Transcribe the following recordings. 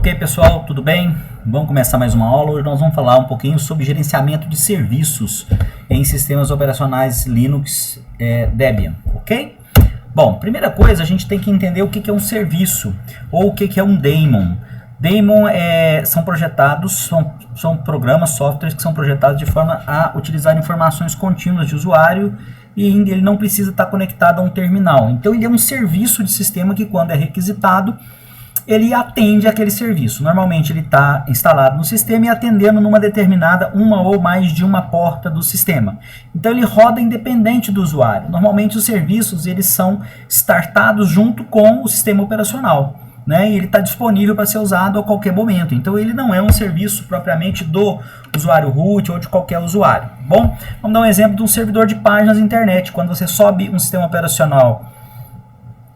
Ok, pessoal, tudo bem? Vamos começar mais uma aula. Hoje nós vamos falar um pouquinho sobre gerenciamento de serviços em sistemas operacionais Linux Debian, ok? Bom, primeira coisa, a gente tem que entender o que é um serviço ou o que é um daemon. Daemon são projetados, são programas, softwares que são projetados de forma a utilizar informações contínuas de usuário e ele não precisa estar conectado a um terminal. Então ele é um serviço de sistema que, quando é requisitado, ele atende aquele serviço. Normalmente ele está instalado no sistema e atendendo numa determinada, uma ou mais de uma porta do sistema. Então ele roda independente do usuário. Normalmente os serviços eles são startados junto com o sistema operacional, né? E ele está disponível para ser usado a qualquer momento. Então ele não é um serviço propriamente do usuário root ou de qualquer usuário. Bom, vamos dar um exemplo de um servidor de páginas na internet. Quando você sobe um sistema operacional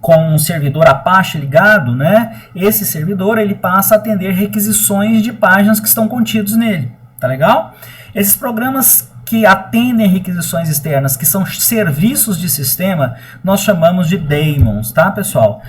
com um servidor Apache ligado, né? Esse servidor ele passa a atender requisições de páginas que estão contidos nele. Tá legal? Esses programas que atendem requisições externas, que são serviços de sistema, nós chamamos de daemons, tá, pessoal?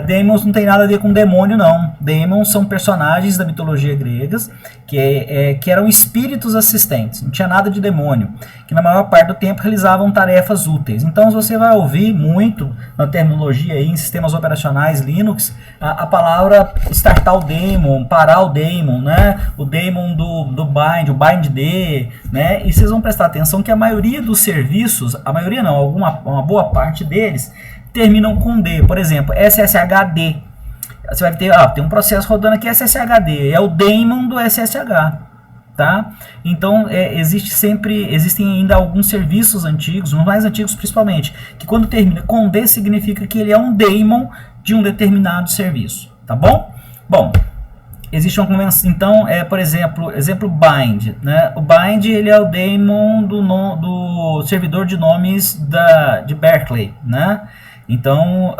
Daemons não tem nada a ver com demônio, não. Daemons são personagens da mitologia grega que eram espíritos assistentes, não tinha nada de demônio, que na maior parte do tempo realizavam tarefas úteis. Então, você vai ouvir muito na terminologia aí, em sistemas operacionais Linux, a palavra startar o daemon, parar o daemon, né? O daemon do bind, o bind-d, né? E vocês vão prestar atenção que a maioria dos serviços, a maioria não, uma boa parte deles, terminam com D. Por exemplo, SSHD. Você vai ter, tem um processo rodando aqui SSHD, é o daemon do SSH. Tá? Então, existem ainda alguns serviços antigos, os mais antigos principalmente, que quando termina com D significa que ele é um daemon de um determinado serviço. Tá bom? Bom, existe uma convenção, então, por exemplo, bind, né? O bind ele é o daemon do servidor de nomes de Berkeley, né? Então,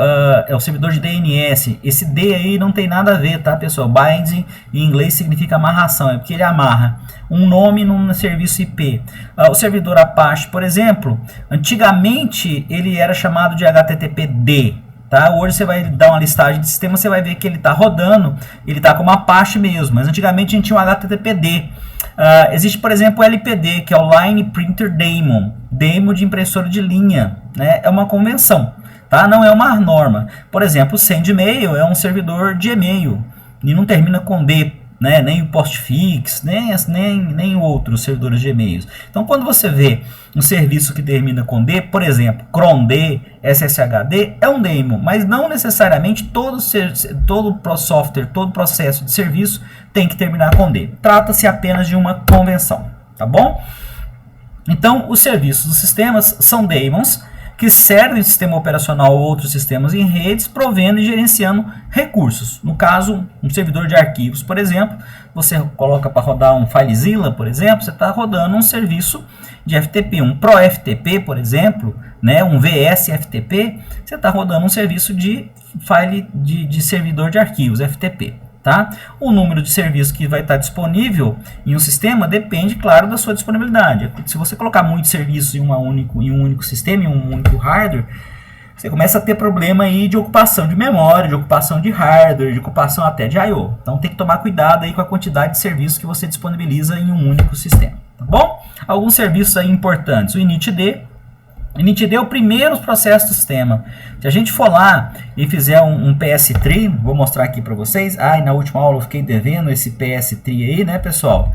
é o servidor de DNS. Esse D aí não tem nada a ver, tá, pessoal? Bind em inglês significa amarração, é porque ele amarra um nome num serviço IP. O servidor Apache, por exemplo, antigamente ele era chamado de HTTPD. Tá? Hoje você vai dar uma listagem de sistema, você vai ver que ele está rodando, ele está como Apache mesmo, mas antigamente a gente tinha o HTTPD. Existe, por exemplo, o LPD, que é o Line Printer Daemon, daemon de impressora de linha, né? É uma convenção, tá? Não é uma norma. Por exemplo, o SendMail é um servidor de e-mail e não termina com D, né? Nem o Postfix, nem outros servidores de e-mails. Então, quando você vê um serviço que termina com D, por exemplo, cron-D, SSHD, é um daemon, mas não necessariamente todo software, todo processo de serviço tem que terminar com D. Trata-se apenas de uma convenção, tá bom? Então, os serviços dos sistemas são daemons, que servem o sistema operacional ou outros sistemas em redes, provendo e gerenciando recursos. No caso, um servidor de arquivos, por exemplo, você coloca para rodar um FileZilla, por exemplo, você está rodando um serviço de FTP, um ProFTP, por exemplo, né, um VSFTP, você está rodando um serviço de servidor de arquivos, FTP. Tá? O número de serviços que vai estar disponível em um sistema depende, claro, da sua disponibilidade. Se você colocar muitos serviços em um único sistema, em um único hardware, você começa a ter problema aí de ocupação de memória, de ocupação de hardware, de ocupação até de I/O. Então tem que tomar cuidado aí com a quantidade de serviços que você disponibiliza em um único sistema. Tá bom? Alguns serviços aí importantes. O initd. Initd é o primeiro processo do sistema. Se a gente for lá e fizer um PS3, vou mostrar aqui para vocês. Na última aula eu fiquei devendo esse PS3 aí, né, pessoal?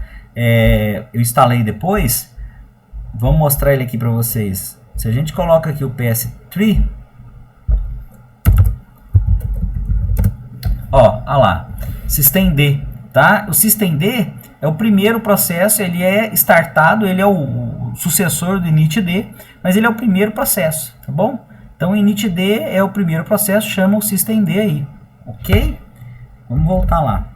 Eu instalei depois. Vamos mostrar ele aqui para vocês. Se a gente coloca aqui o PS3, olha lá, systemd, tá? O systemd é o primeiro processo, ele é startado, ele é o sucessor do initd, mas ele é o primeiro processo, tá bom? Então, o initd é o primeiro processo, chama o systemd aí, ok? Vamos voltar lá.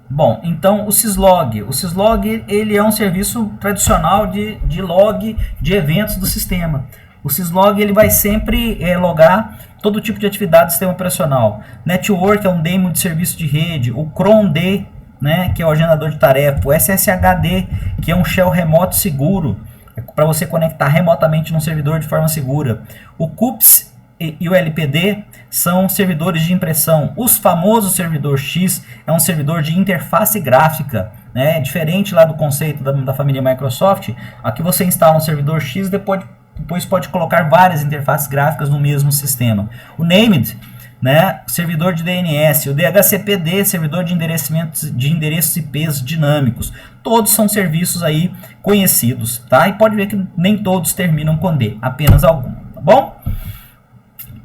Bom, então o syslog. O syslog ele é um serviço tradicional de log de eventos do sistema. O syslog ele vai sempre logar todo tipo de atividade do sistema operacional. Network é um daemon de serviço de rede. O cron-D, né, que é o agendador de tarefa. O SSHD, que é um shell remoto seguro. é para você conectar remotamente num servidor de forma segura. O CUPS e o LPD são servidores de impressão. O famoso servidor X é um servidor de interface gráfica, né? Diferente lá do conceito da família Microsoft. Aqui você instala um servidor X, depois pode colocar várias interfaces gráficas no mesmo sistema. O Named, né, servidor de DNS, o DHCPD, servidor de endereços IPs dinâmicos. Todos são serviços aí conhecidos, tá? E pode ver que nem todos terminam com D, apenas alguns, tá bom?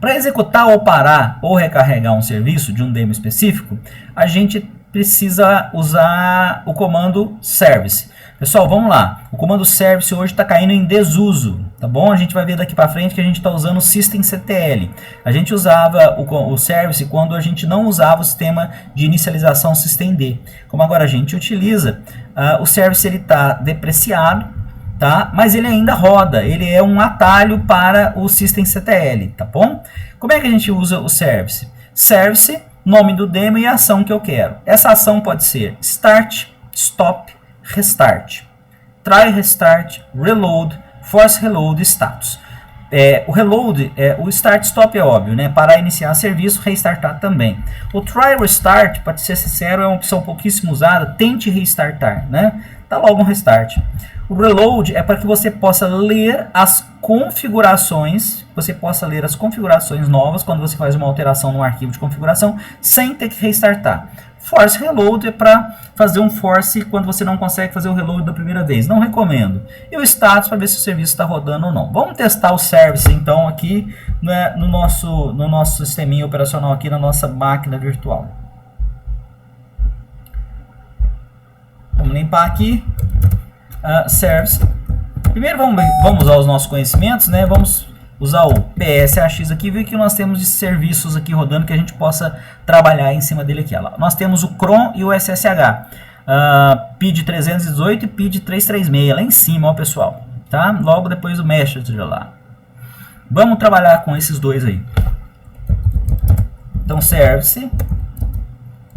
Para executar ou parar ou recarregar um serviço de um demo específico, a gente precisa usar o comando service. Pessoal, vamos lá. O comando service hoje está caindo em desuso, tá bom? A gente vai ver daqui para frente que a gente está usando o systemctl. A gente usava o service quando a gente não usava o sistema de inicialização systemd. Como agora a gente utiliza, o service ele está depreciado, tá? Mas ele ainda roda. Ele é um atalho para o systemctl, tá bom? Como é que a gente usa o service? Service, nome do demo e a ação que eu quero. Essa ação pode ser start, stop, restart, try restart, reload, force reload, status. O reload, o start stop é óbvio, né? Parar, iniciar serviço, restartar também. O try restart, para ser sincero, é uma opção pouquíssimo usada. Tente restartar, né? Dá logo um restart. O reload é para que você possa ler as configurações, novas quando você faz uma alteração no arquivo de configuração sem ter que restartar. Force reload é para fazer um force quando você não consegue fazer o reload da primeira vez. Não recomendo. E o status para ver se o serviço está rodando ou não. Vamos testar o service então aqui, né, no nosso sisteminha operacional aqui na nossa máquina virtual. Vamos limpar aqui. Service. Primeiro vamos usar os nossos conhecimentos, né? Vamos usar o PSAX aqui e ver que nós temos de serviços aqui rodando que a gente possa trabalhar em cima dele aqui. Ó. Nós temos o cron e o SSH, PID 318 e PID 336 lá em cima, ó, pessoal, tá? Logo depois do Messenger lá. Vamos trabalhar com esses dois aí. Então, service,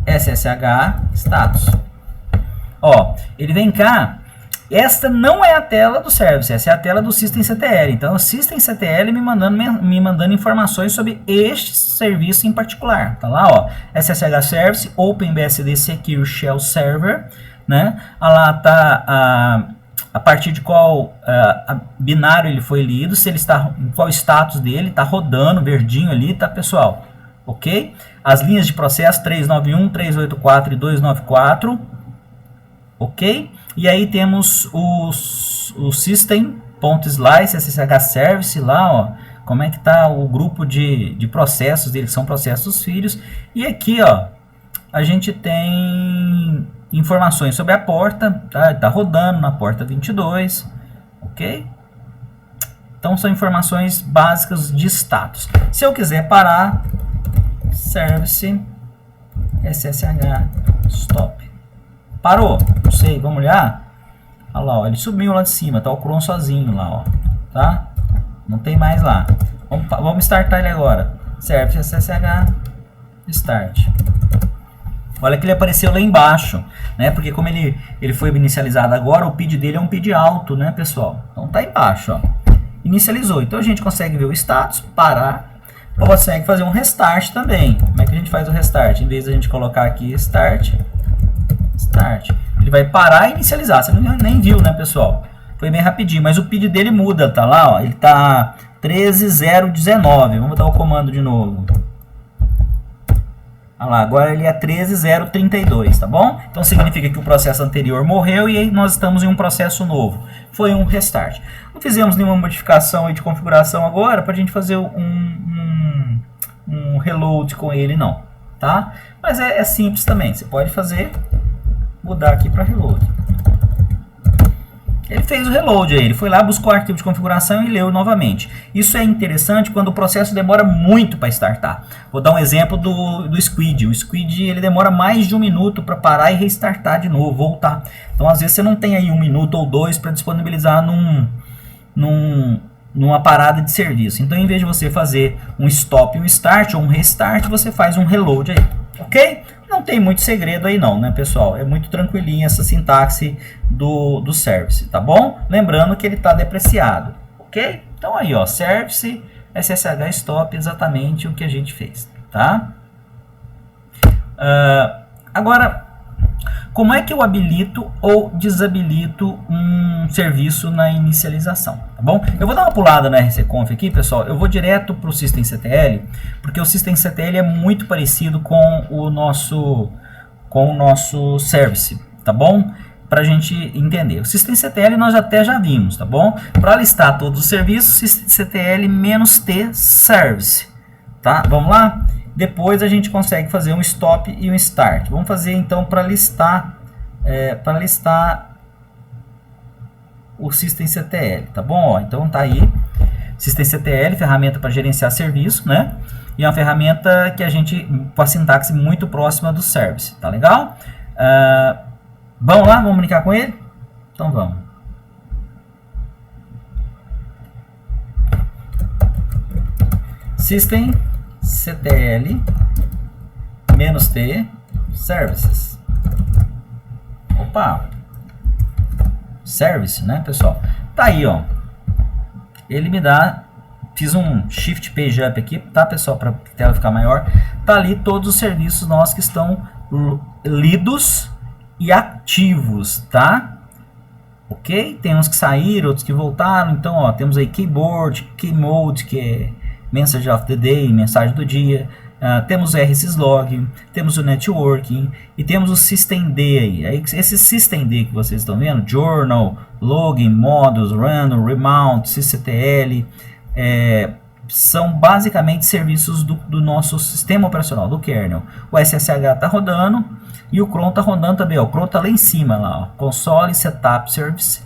SSH, status. Ó, ele vem cá. Esta não é a tela do service, essa é a tela do systemctl. Então, o systemctl me mandando informações sobre este serviço em particular. Tá lá, ó, SSH Service, OpenBSD Secure Shell Server, né? Lá tá a partir de qual binário ele foi lido, se ele está, qual status dele, tá rodando, verdinho ali, tá, pessoal? Ok? As linhas de processo 391, 384 e 294. Ok? E aí temos o system.slice, SSH Service lá, ó, como é que tá o grupo de processos dele, que são processos filhos. E aqui, ó, a gente tem informações sobre a porta, tá? Tá rodando na porta 22, ok? Então são informações básicas de status. Se eu quiser parar, Service, SSH, Stop. Parou, não sei, vamos olhar. Olha lá, ó, ele subiu lá de cima, tá o cron sozinho lá, ó, tá? Não tem mais lá. Vamos startar ele agora. Service SSH Start. Olha que ele apareceu lá embaixo, né? Porque como ele foi inicializado agora, o PID dele é um PID alto, né, pessoal? Então tá embaixo, ó. Inicializou. Então a gente consegue ver o status, parar, consegue fazer um restart também. Como é que a gente faz o restart? Em vez de a gente colocar aqui Start, ele vai parar e inicializar. Você nem viu, né, pessoal? Foi bem rapidinho, mas o PID dele muda, tá lá, ó. Ele tá 13019. Vamos dar o comando de novo. Olha lá, agora ele é 13032, tá bom? Então significa que o processo anterior morreu e aí nós estamos em um processo novo. Foi um restart. Não fizemos nenhuma modificação aí de configuração agora para a gente fazer um reload com ele, não, tá? Mas é simples também. Você pode fazer, mudar aqui para reload. Ele fez o reload aí, ele foi lá, buscou o arquivo de configuração e leu novamente. Isso é interessante quando o processo demora muito para startar. Vou dar um exemplo do Squid. O Squid ele demora mais de 1 minuto para parar e restartar de novo, voltar. Então às vezes você não tem aí 1 minuto ou 2 para disponibilizar numa parada de serviço. Então em vez de você fazer um stop e um start ou um restart, você faz um reload aí, ok? não tem muito segredo aí não, né, pessoal? É muito tranquilinha essa sintaxe do service, tá bom? Lembrando que ele está depreciado, ok? Então aí, ó, service, SSH stop, exatamente o que a gente fez, tá? Agora, como é que eu habilito ou desabilito um serviço na inicialização, tá bom? Eu vou dar uma pulada na RCconf aqui, pessoal. Eu vou direto para o systemctl, porque o systemctl é muito parecido com o nosso service, tá bom? Para a gente entender. O systemctl nós até já vimos, tá bom? Para listar todos os serviços, systemctl-t service, tá? Vamos lá? Depois a gente consegue fazer um stop e um start. Vamos fazer então para listar o systemctl, tá bom? Ó, então tá aí, systemctl, ferramenta para gerenciar serviço, né? E é uma ferramenta que a gente com a sintaxe muito próxima do service, tá legal? Vamos lá, vamos brincar com ele? Então vamos. Systemctl -t services. Opa! Service, né, pessoal? Tá aí, ó. Ele me dá... Fiz um shift page up aqui, tá, pessoal? Para a tela ficar maior. Tá ali todos os serviços nossos que estão lidos e ativos, tá? Ok? Tem uns que saíram, outros que voltaram. Então, ó, temos aí keyboard, keymode, que é message of the day, mensagem do dia. Temos o rsyslog, temos o networking e temos o systemd aí. Esse systemd que vocês estão vendo, journal, login, modus, random, remount, sysctl, são basicamente serviços do nosso sistema operacional, do kernel. O SSH está rodando e o cron está rodando também. Ó. O cron está lá em cima, lá, ó. Console setup service.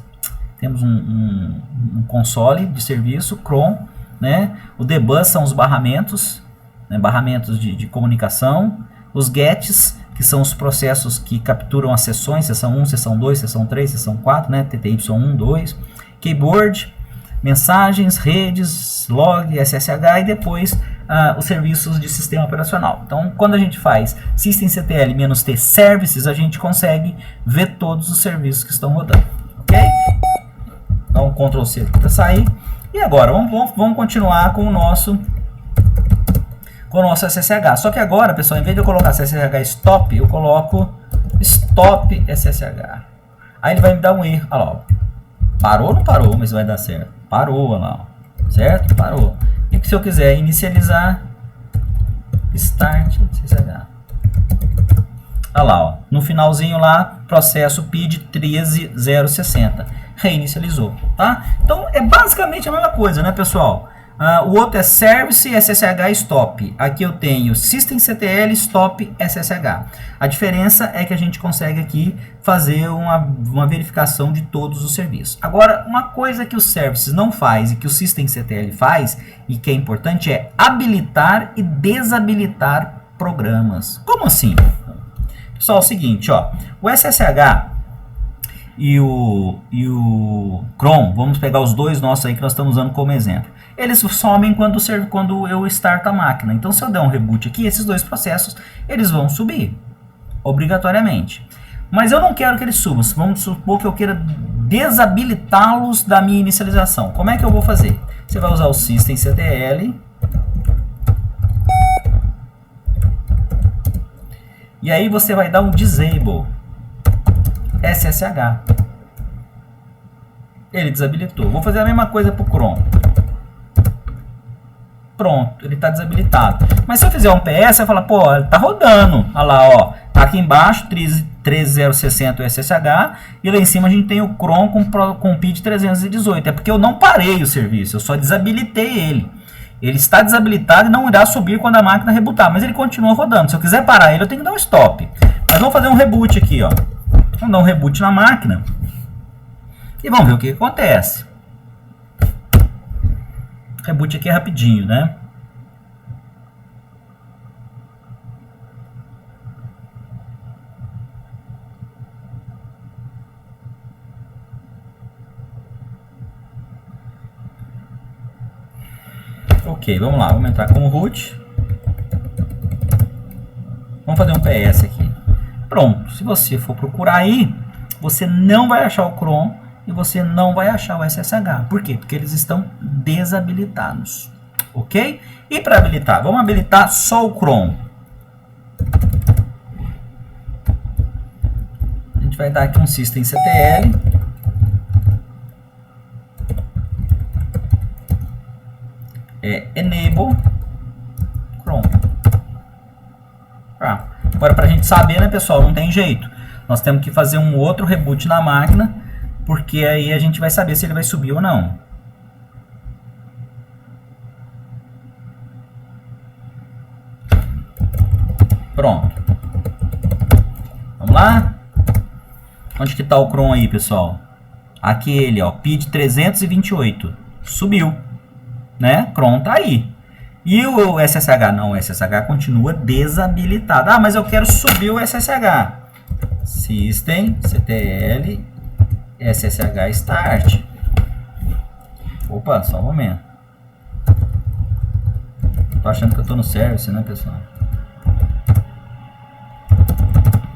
Temos um console de serviço, cron, né? O debug são os barramentos, né? Barramentos de comunicação. Os gets, que são os processos que capturam as sessões, sessão 1, sessão 2, sessão 3, sessão 4, né? TTY1, 2. Keyboard, mensagens, redes, log, SSH e depois os serviços de sistema operacional. Então, quando a gente faz systemctl-t services, a gente consegue ver todos os serviços que estão rodando, ok? Então, Ctrl C aqui para sair. E agora, vamos continuar com o nosso SSH. Só que agora, pessoal, em vez de eu colocar SSH stop, eu coloco stop SSH. Aí ele vai me dar um erro. Olha lá, ó. Parou ou não parou? Mas vai dar certo. Parou, olha lá, ó. Certo? Parou. E se eu quiser inicializar, start SSH. Olha lá, ó. No finalzinho lá, processo PID 13060. Reinicializou, tá? Então, é basicamente a mesma coisa, né, pessoal? O outro é Service SSH Stop. Aqui eu tenho systemctl Stop SSH. A diferença é que a gente consegue aqui fazer uma verificação de todos os serviços. Agora, uma coisa que o Services não faz e que o systemctl faz, e que é importante, é habilitar e desabilitar programas. Como assim? Pessoal, é o seguinte, ó. O SSH e o cron, vamos pegar os dois nossos aí que nós estamos usando como exemplo. Eles somem quando eu starto a máquina. Então, se eu der um reboot aqui, esses dois processos, eles vão subir, obrigatoriamente. Mas eu não quero que eles subam. Vamos supor que eu queira desabilitá-los da minha inicialização. Como é que eu vou fazer? Você vai usar o systemctl. E aí você vai dar um disable SSH. Ele desabilitou. Vou fazer a mesma coisa para o cron. Pronto, ele está desabilitado. Mas se eu fizer um PS, eu falar, pô, ele está rodando. Olha lá, ó. Tá aqui embaixo, 13060 o SSH. E lá em cima a gente tem o cron com PID 318. É porque eu não parei o serviço, eu só desabilitei ele. Ele está desabilitado e não irá subir quando a máquina rebootar. Mas ele continua rodando. Se eu quiser parar ele, eu tenho que dar um stop. Mas vamos fazer um reboot aqui, ó. Vamos dar um reboot na máquina. E vamos ver o que acontece. Reboot aqui é rapidinho, né? Ok, vamos lá. Vamos entrar como root. Vamos fazer um PS aqui. pronto. Se você for procurar aí, você não vai achar o cron e você não vai achar o SSH. Por quê? Porque eles estão desabilitados. Ok? E para habilitar, vamos habilitar só o cron. A gente vai dar aqui um systemctl. Enable cron. Agora, para a gente saber, né, pessoal, não tem jeito. Nós temos que fazer um outro reboot na máquina, porque aí a gente vai saber se ele vai subir ou não. Pronto. Vamos lá? Onde que está o cron aí, pessoal? Aqui ele, ó, PID 328. Subiu, né? Cron tá aí. E o SSH? Não, o SSH continua desabilitado. Ah, mas eu quero subir o SSH. Systemctl SSH start. Opa, só um momento. Tô achando que eu tô no service, né, pessoal?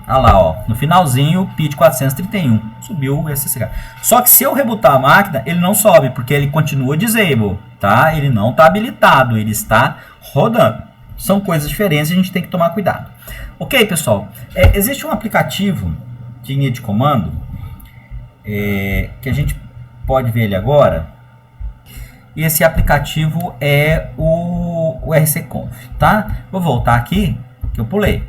Ah lá, ó, no finalzinho, PID 431, subiu o SSH. Só que se eu rebootar a máquina, ele não sobe, porque ele continua disable, tá? Ele não está habilitado, ele está rodando. São coisas diferentes, a gente tem que tomar cuidado. Ok, pessoal? Existe um aplicativo de linha de comando, que a gente pode ver ele agora. E esse aplicativo é o rcconf, tá? Vou voltar aqui, que eu pulei.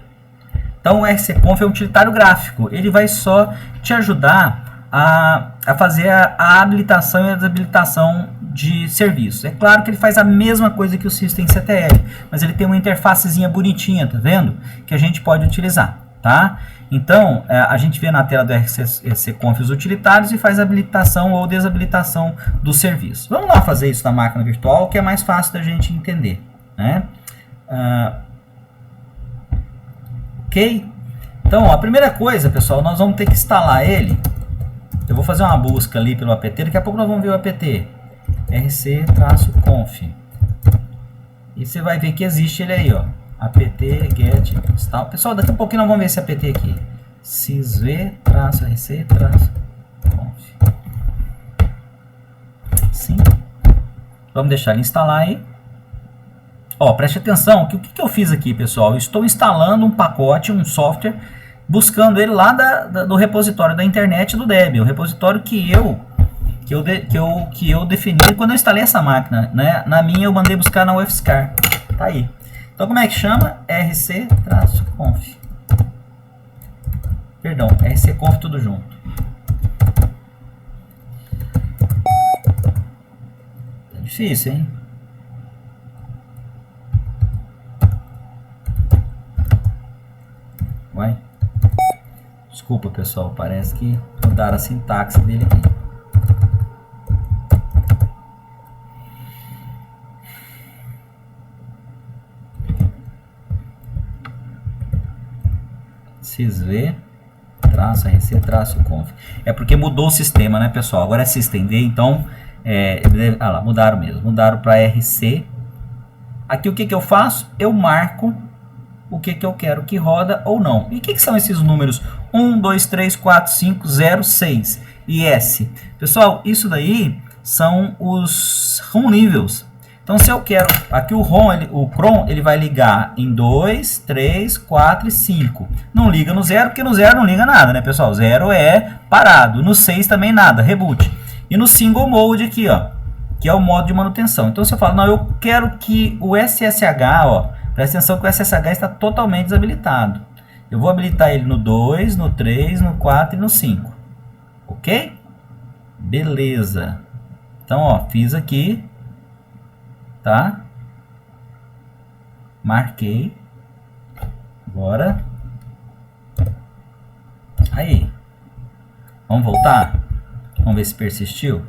Então o rcconf é um utilitário gráfico, ele vai só te ajudar a fazer a habilitação e a desabilitação de serviços. É claro que ele faz a mesma coisa que o systemctl, mas ele tem uma interfacezinha bonitinha, tá vendo? Que a gente pode utilizar, tá? Então a gente vê na tela do rcconf os utilitários e faz a habilitação ou desabilitação do serviço. Vamos lá fazer isso na máquina virtual, que é mais fácil da gente entender, né? Ok? Então, ó, a primeira coisa, pessoal, nós vamos ter que instalar ele. Eu vou fazer uma busca ali pelo apt. Daqui a pouco nós vamos ver o apt. rc-conf. E você vai ver que existe ele aí, ó. apt-get install. Pessoal, daqui a pouquinho nós vamos ver esse apt aqui. sysv-rc-conf. Sim. Vamos deixar ele instalar aí. Ó, preste atenção, que o que eu fiz aqui, pessoal? Eu estou instalando um pacote, um software, buscando ele lá do repositório da internet do Debian, o repositório que eu defini quando eu instalei essa máquina, né? Na minha eu mandei buscar na UFSCar, tá aí. Então como é que chama? rc-conf. Perdão, rcconf tudo junto. É difícil, hein? Vai. Desculpa, pessoal, parece que mudaram a sintaxe dele aqui. sysv-rc-conf. É porque mudou o sistema, né, pessoal? Agora é systemd, então lá, mudaram mesmo. Mudaram para rc. Aqui o que eu faço? Eu marco o que eu quero que roda ou não. E o que são esses números 1, 2, 3, 4, 5, 0, 6 e S? Pessoal, isso daí são os ROM níveis. Então, se eu quero, aqui o cron, ele vai ligar em 2, 3, 4 e 5. Não liga no 0, porque no 0 não liga nada, né, pessoal? 0 é parado. No 6 também nada, reboot. E no single mode aqui, ó, que é o modo de manutenção. Então, se eu falo, não, eu quero que o SSH, ó, presta atenção que o SSH está totalmente desabilitado. Eu vou habilitar ele no 2, no 3, no 4 e no 5. Ok? Beleza. Então, ó, fiz aqui. Tá? Marquei. Agora. Aí. Vamos voltar? Vamos ver se persistiu.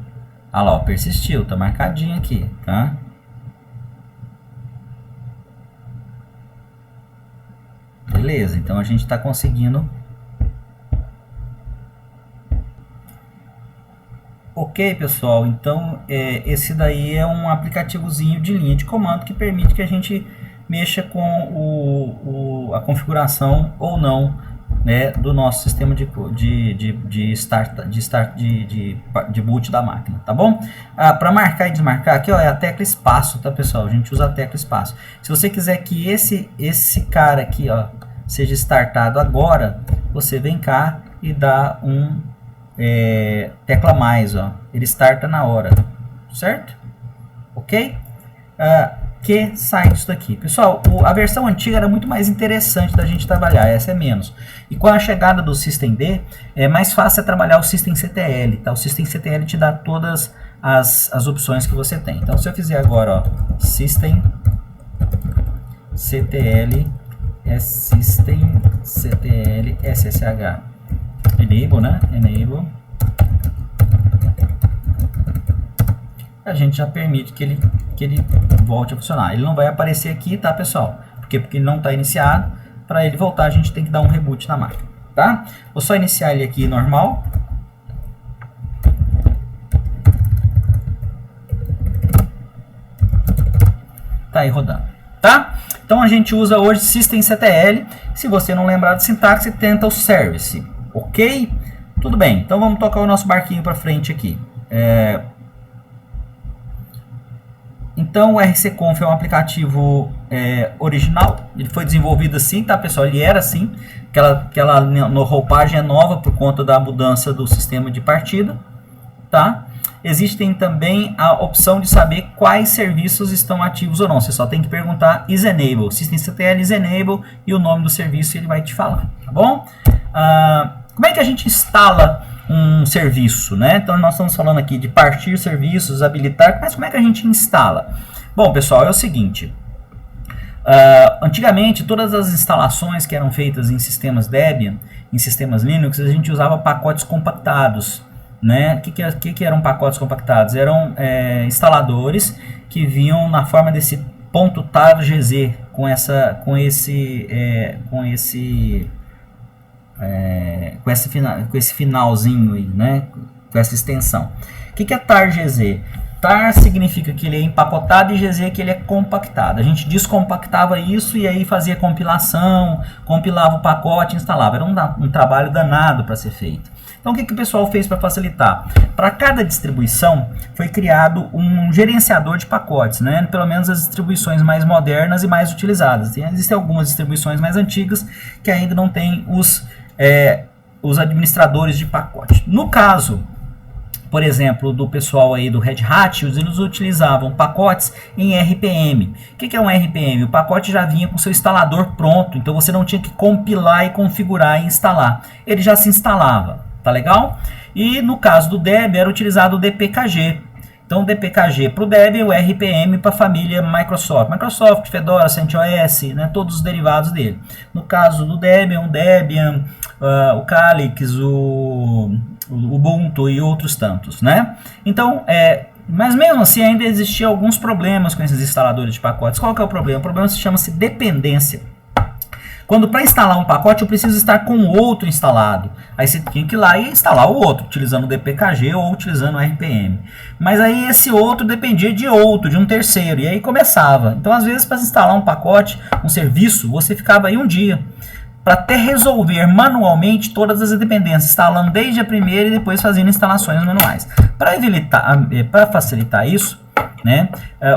Ah lá, ó, persistiu. Tá marcadinho aqui, tá? Beleza, então a gente está conseguindo. Ok, pessoal, então esse daí é um aplicativozinho de linha de comando que permite que a gente mexa com a configuração ou não né, do nosso sistema de boot da máquina, tá bom? Para marcar e desmarcar aqui, ó, é a tecla espaço, tá, pessoal? A gente usa a tecla espaço. Se você quiser que esse cara aqui, ó, seja startado agora, você vem cá e dá tecla mais, ó. Ele starta na hora, certo? Ok? Que sai disso daqui. Pessoal, a versão antiga era muito mais interessante da gente trabalhar, essa é menos. E com a chegada do systemd, é mais fácil trabalhar o systemctl, tá? O systemctl te dá todas as opções que você tem. Então, se eu fizer agora, ó, systemctl, ssh, enable, né? Enable. A gente já permite que ele volte a funcionar. Ele não vai aparecer aqui, tá, pessoal? Porque ele não está iniciado. Para ele voltar, a gente tem que dar um reboot na máquina, tá? Vou só iniciar ele aqui normal. Tá aí rodando, tá? Então a gente usa hoje systemctl. Se você não lembrar de sintaxe, tenta o service, ok? Tudo bem, então vamos tocar o nosso barquinho para frente aqui. Então o RCconf é um aplicativo original, ele foi desenvolvido assim, tá, pessoal? Ele era assim, aquela roupagem é nova por conta da mudança do sistema de partida, tá? Existem também a opção de saber quais serviços estão ativos ou não. Você só tem que perguntar is enable, systemctl is enable, e o nome do serviço ele vai te falar, tá bom? Como é que a gente instala um serviço, né? Então nós estamos falando aqui de partir serviços, habilitar, mas como é que a gente instala? Bom, pessoal, é o seguinte, antigamente todas as instalações que eram feitas em sistemas Debian, em sistemas Linux, a gente usava pacotes compactados, né? O que eram pacotes compactados? Eram instaladores que vinham na forma desse .targz com esse finalzinho aí, né? Com essa extensão. O que é targz? Tar significa que ele é empacotado e gz que ele é compactado. A gente descompactava isso e aí fazia compilação, compilava o pacote e instalava. Era um trabalho danado para ser feito. Então o que o pessoal fez para facilitar? Para cada distribuição foi criado um gerenciador de pacotes, né? Pelo menos as distribuições mais modernas e mais utilizadas. Existem algumas distribuições mais antigas que ainda não têm os administradores de pacote. No caso, por exemplo, do pessoal aí do Red Hat, eles utilizavam pacotes em RPM. O que é um RPM? O pacote já vinha com seu instalador pronto, então você não tinha que compilar e configurar e instalar. Ele já se instalava, tá legal? E no caso do Debian era utilizado o dpkg. Então, o dpkg para o Debian, o RPM para a família Microsoft, Fedora, CentOS, né, todos os derivados dele. No caso do Debian, o Calyx, o Ubuntu e outros tantos, né? Então, mas mesmo assim ainda existiam alguns problemas com esses instaladores de pacotes. Qual que é o problema? O problema chama-se dependência. Quando para instalar um pacote eu preciso estar com outro instalado. Aí você tinha que ir lá e instalar o outro, utilizando o dpkg ou utilizando o RPM. Mas aí esse outro dependia de um terceiro, e aí começava. Então às vezes para instalar um pacote, um serviço, você ficava aí um dia para até resolver manualmente todas as dependências, instalando desde a primeira e depois fazendo instalações manuais. Para facilitar isso, né,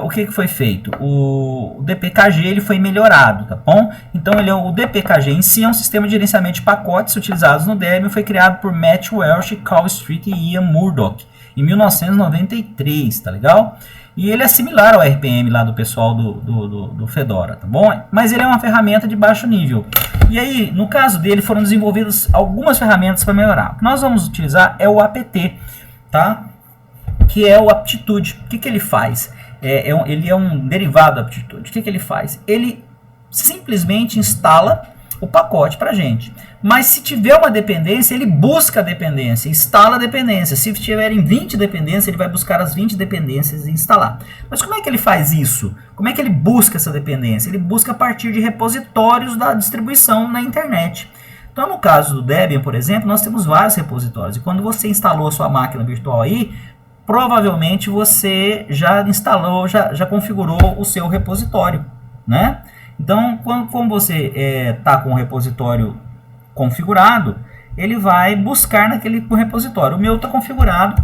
o que foi feito? O dpkg ele foi melhorado, tá bom? Então o dpkg em si é um sistema de gerenciamento de pacotes utilizados no Debian, foi criado por Matt Welch, Carl Street e Ian Murdoch em 1993, tá legal? E ele é similar ao RPM lá do pessoal do Fedora, tá bom? Mas ele é uma ferramenta de baixo nível. E aí, no caso dele, foram desenvolvidas algumas ferramentas para melhorar. O que nós vamos utilizar é o apt, tá? Que é o Aptitude. O que ele faz? Ele é um derivado do Aptitude. O que ele faz? Ele simplesmente instala o pacote para a gente. Mas se tiver uma dependência, ele busca a dependência, instala a dependência. Se tiverem 20 dependências, ele vai buscar as 20 dependências e instalar. Mas como é que ele faz isso? Como é que ele busca essa dependência? Ele busca a partir de repositórios da distribuição na internet. Então, no caso do Debian, por exemplo, nós temos vários repositórios. E quando você instalou a sua máquina virtual aí, provavelmente você já instalou, já configurou o seu repositório, né? Então, como você está com o repositório configurado, ele vai buscar naquele repositório. O meu está configurado,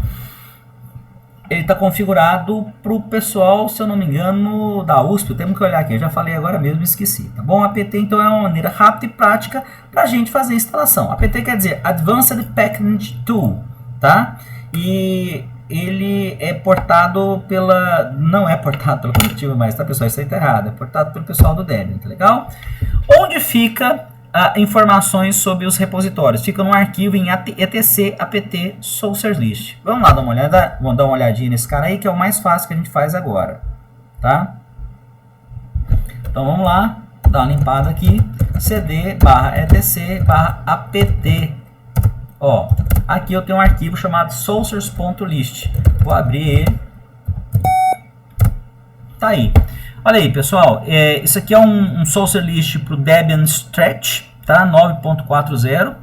ele está configurado para o pessoal, se eu não me engano, da USP. Temos que olhar aqui, eu já falei agora mesmo, esqueci, tá bom? APT então é uma maneira rápida e prática para a gente fazer a instalação. APT quer dizer Advanced Package Tool, tá? E ele é portado pela... não é portado pelo coletivo mais, tá, pessoal? Isso aí tá errado. É portado pelo pessoal do Debian, tá legal? Onde fica informações sobre os repositórios? Fica no arquivo em etc apt source list. Vamos lá dar uma olhada, vamos dar uma olhadinha nesse cara aí, que é o mais fácil que a gente faz agora, tá? Então vamos lá, dar uma limpada aqui, cd /etc /apt. Ó, aqui eu tenho um arquivo chamado sources.list. Vou abrir ele. Tá aí. Olha aí, pessoal. Isso aqui é um source list para o Debian Stretch, tá? 9.40.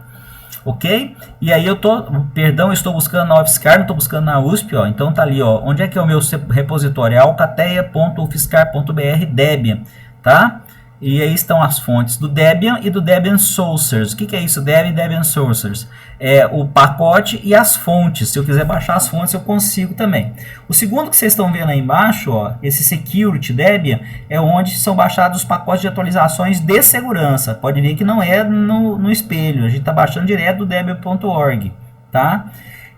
Ok? E aí eu estou buscando na UFSCar, não estou buscando na USP, ó. Então tá ali, ó. Onde é que é o meu repositório? É alcateia.ufscar.br Debian, tá? E aí estão as fontes do Debian e do Debian Sources. O que é isso? Debian e Debian Sources. É o pacote e as fontes. Se eu quiser baixar as fontes, eu consigo também. O segundo que vocês estão vendo aí embaixo, ó, esse Security Debian, é onde são baixados os pacotes de atualizações de segurança. Pode ver que não é no espelho. A gente está baixando direto do Debian.org, tá?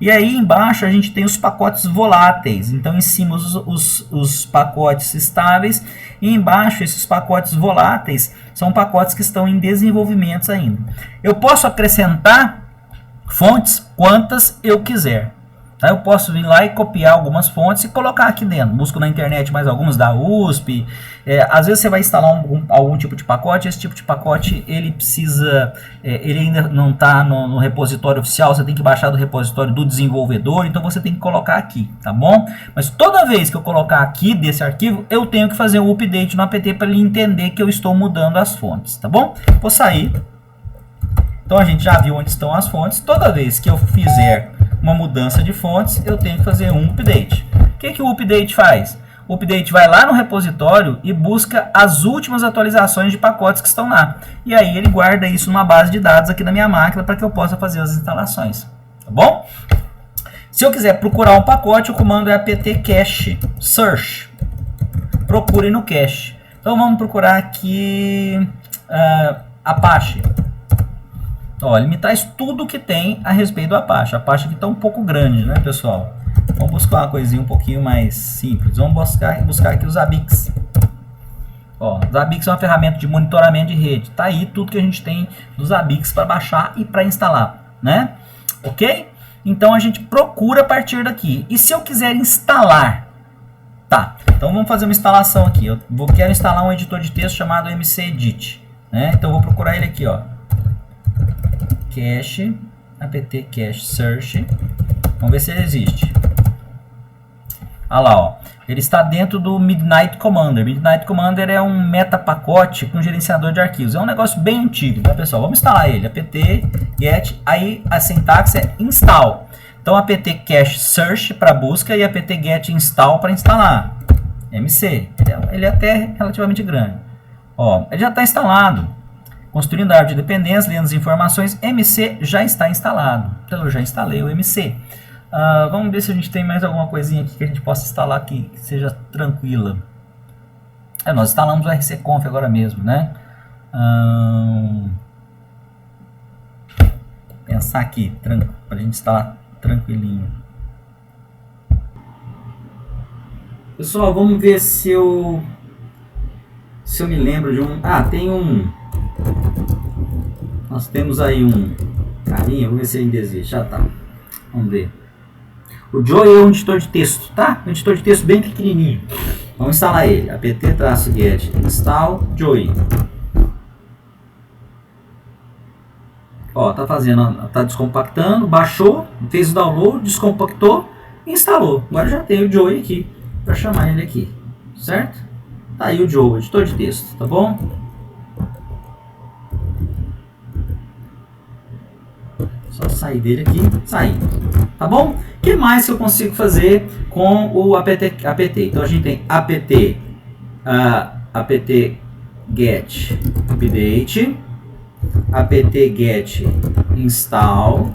E aí embaixo a gente tem os pacotes voláteis. Então em cima os pacotes estáveis e embaixo esses pacotes voláteis são pacotes que estão em desenvolvimento ainda. Eu posso acrescentar fontes quantas eu quiser. Tá? Eu posso vir lá e copiar algumas fontes e colocar aqui dentro. Busco na internet mais algumas da USP. Às vezes você vai instalar algum tipo de pacote. Esse tipo de pacote ele precisa, ele ainda não está no repositório oficial. Você tem que baixar do repositório do desenvolvedor. Então você tem que colocar aqui, tá bom? Mas toda vez que eu colocar aqui desse arquivo, eu tenho que fazer um update no apt para ele entender que eu estou mudando as fontes, tá bom? Vou sair. Então a gente já viu onde estão as fontes. Toda vez que eu fizer uma mudança de fontes, eu tenho que fazer um update. O que o update faz? O update vai lá no repositório e busca as últimas atualizações de pacotes que estão lá. E aí ele guarda isso numa base de dados aqui na minha máquina para que eu possa fazer as instalações. Tá bom? Se eu quiser procurar um pacote, o comando é apt cache search. Procure no cache. Então vamos procurar aqui Apache. Ó, ele me traz tudo que tem a respeito do Apache. Apache aqui está um pouco grande, né, pessoal? Vamos buscar uma coisinha um pouquinho mais simples. Vamos buscar aqui os Zabbix. Ó, Zabbix é uma ferramenta de monitoramento de rede. Tá aí tudo que a gente tem dos Zabbix para baixar e para instalar, né? Ok? Então a gente procura a partir daqui. E se eu quiser instalar? Tá, então vamos fazer uma instalação aqui. Eu quero instalar um editor de texto chamado MCEdit, né? Então eu vou procurar ele aqui, ó. Cache, apt cache search. Vamos ver se ele existe. Olha lá, ó. Ele está dentro do Midnight Commander. Midnight Commander é um metapacote com gerenciador de arquivos. É um negócio bem antigo, tá, pessoal? Vamos instalar ele. Apt get, aí a sintaxe é install. Então apt cache search para busca e apt get install para instalar. MC. Ele é até relativamente grande. Ó, ele já está instalado. Construindo a árvore de dependência, lendo as informações, MC já está instalado. Então eu já instalei o MC. Vamos ver se a gente tem mais alguma coisinha aqui que a gente possa instalar aqui, que seja tranquila. Nós instalamos o rcconf agora mesmo, né? Pensar aqui, para a gente instalar tranquilinho. Pessoal, vamos ver se eu me lembro de um... tem um... Nós temos aí um carinha, vamos ver se ainda existe. Já tá. Vamos ver. O Joey é um editor de texto, tá? Um editor de texto bem pequenininho. Vamos instalar ele. apt-get install Joey. Ó, tá fazendo, tá descompactando, baixou, fez o download, descompactou e instalou. Agora já tem o Joey aqui para chamar ele aqui, certo? Tá aí o Joey, editor de texto, tá bom? Só sair dele aqui, sair, tá bom? O que mais que eu consigo fazer com o apt? Então a gente tem apt get update, apt-get install,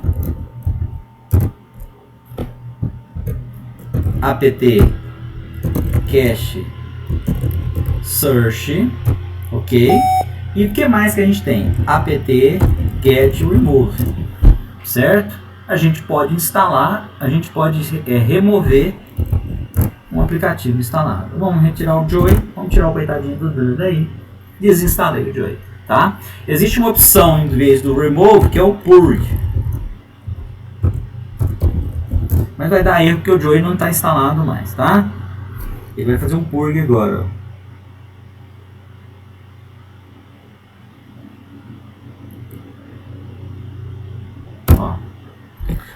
apt-cache search, ok? E o que mais que a gente tem? apt-get remove, certo? A gente pode instalar, a gente pode remover um aplicativo instalado. Vamos retirar o Joey, vamos tirar o coitadinho do daí, desinstalei o Joey, tá? Existe uma opção em vez do remove que é o purge, mas vai dar erro porque o Joey não está instalado mais, tá? Ele vai fazer um purge agora, ó.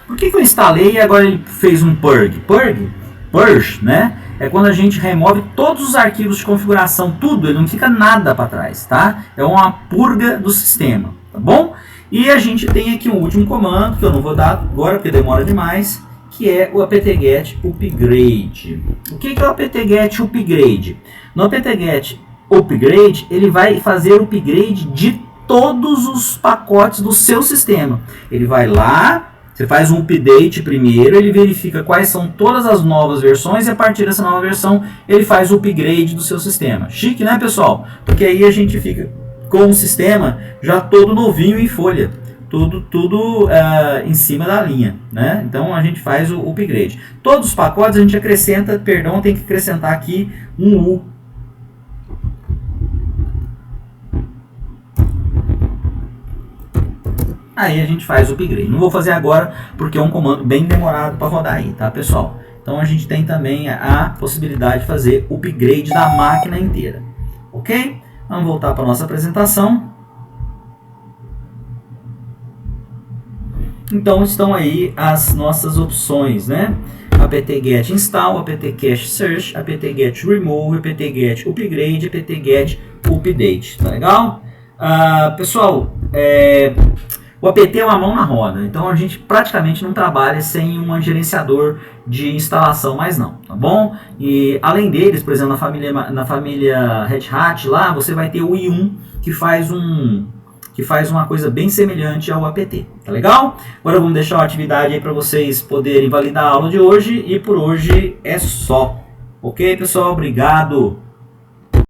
Por que eu instalei e agora ele fez um purge? Purge, né? É quando a gente remove todos os arquivos de configuração, tudo, ele não fica nada para trás, tá? É uma purga do sistema, tá bom? E a gente tem aqui um último comando, que eu não vou dar agora porque demora demais, que é o apt-get upgrade. O que é o apt-get upgrade? No apt-get upgrade, ele vai fazer o upgrade de todos os pacotes do seu sistema. Ele vai lá, você faz um update primeiro, ele verifica quais são todas as novas versões e a partir dessa nova versão ele faz o upgrade do seu sistema. Chique, né, pessoal? Porque aí a gente fica com o sistema já todo novinho em folha. Tudo em cima da linha, né? Então a gente faz o upgrade. Todos os pacotes a gente acrescenta, perdão, tem que acrescentar aqui um U. Aí a gente faz o upgrade. Não vou fazer agora porque é um comando bem demorado para rodar aí, tá, pessoal? Então a gente tem também a possibilidade de fazer o upgrade da máquina inteira, ok? Vamos voltar para a nossa apresentação. Então estão aí as nossas opções, né? apt-get install, apt-cache search, apt-get remove, apt-get upgrade, apt-get update, tá legal? Pessoal, o apt é uma mão na roda, então a gente praticamente não trabalha sem um gerenciador de instalação mais não, tá bom? E além deles, por exemplo, na família Red Hat lá, você vai ter o i1 que faz uma coisa bem semelhante ao apt, tá legal? Agora vamos deixar a atividade aí para vocês poderem validar a aula de hoje e por hoje é só. Ok, pessoal? Obrigado!